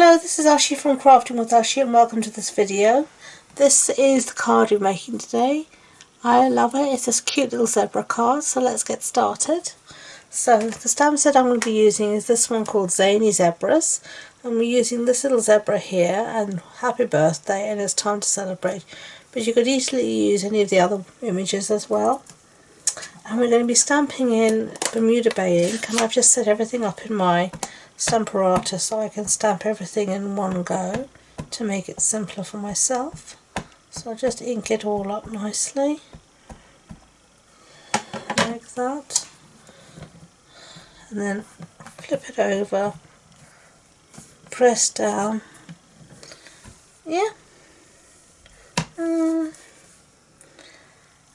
Hello, this is Ashi from Crafting with Ashi and welcome to this video. This is the card we're making today. I love it. It's this cute little zebra card, so let's get started. So the stamp set I'm going to be using is this one called Zany Zebras, and we're using this little zebra here and happy birthday and it's time to celebrate. But you could easily use any of the other images as well. And we're going to be stamping in Bermuda Bay ink, and I've just set everything up in my Stamparator so I can stamp everything in one go to make it simpler for myself. So I'll just ink it all up nicely like that, and then flip it over, press down. Yeah.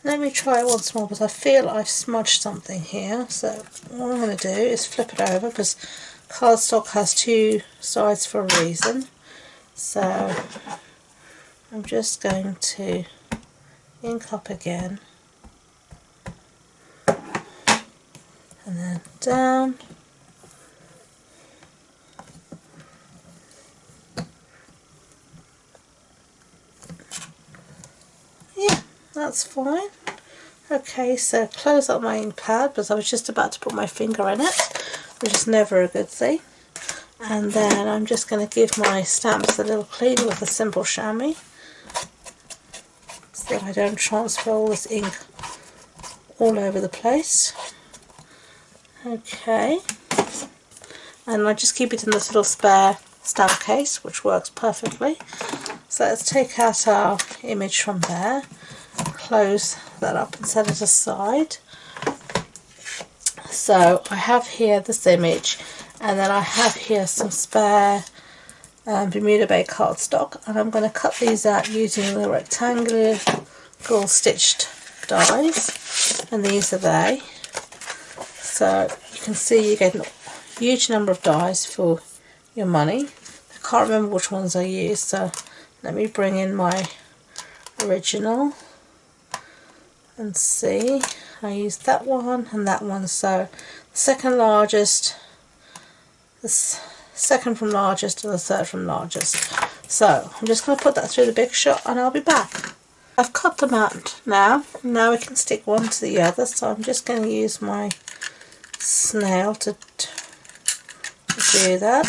Let me try it once more, because I feel I've smudged something here. So what I'm going to do is flip it over, because cardstock has two sides for a reason. So I'm just going to ink up again and then down. Yeah, that's fine. Okay, so close up my ink pad, because I was just about to put my finger in it, which is never a good thing. And then I'm just going to give my stamps a little clean with a simple chamois, so that I don't transfer all this ink all over the place. Okay, and I just keep it in this little spare stamp case, which works perfectly. So let's take out our image from there, close that up and set it aside. So I have here this image, and then I have here some spare Bermuda Bay cardstock, and I'm going to cut these out using the rectangular stitched dies, and these are they. So you can see you get a huge number of dies for your money. I can't remember which ones I used, so let me bring in my original and see. I used that one and that one, so the second largest, the second from largest, and the third from largest. So I'm just going to put that through the big shot and I'll be back. I've cut them out now. Now we can stick one to the other, so I'm just going to use my snail to do that.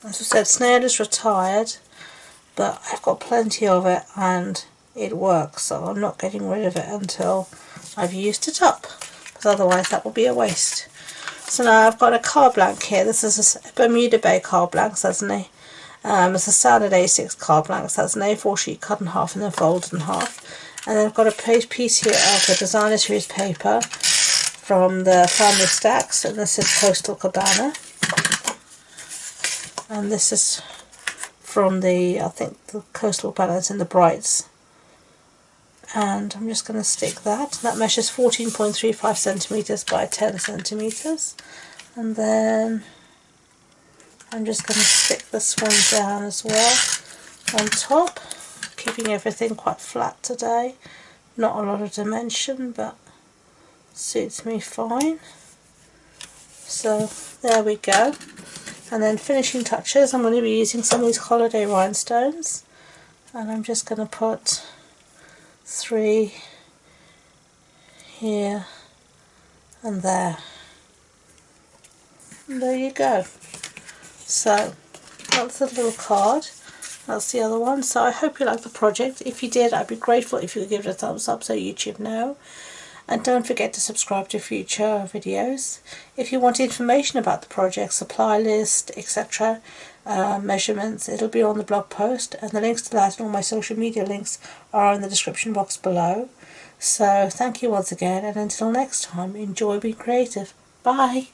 As I said, snail is retired, but I've got plenty of it and it works, so I'm not getting rid of it until I've used it up, because otherwise that will be a waste. So now I've got a card blank here. This is a Bermuda Bay card blank, so that's it's a standard A6 card blank, so that's an A4 sheet cut in half and then folded in half. And then I've got a piece here of the Designer Series paper from the Family Stacks, and this is Coastal Cabana. And this is from the, I think the Coastal Cabana is in the Brights. And I'm just going to stick that. That measures 14.35 centimeters by 10 centimeters. And then I'm just going to stick this one down as well on top, keeping everything quite flat today. Not a lot of dimension, but suits me fine. So there we go. And then finishing touches, I'm going to be using some of these holiday rhinestones, and I'm just going to put 3 here and there. And there you go. So that's the little card. That's the other one. So I hope you liked the project. If you did, I'd be grateful if you could give it a thumbs up so YouTube know. And don't forget to subscribe to future videos. If you want information about the project, supply list, etc., measurements, it'll be on the blog post, and the links to that and all my social media links are in the description box below. So thank you once again, and until next time, enjoy being creative. Bye!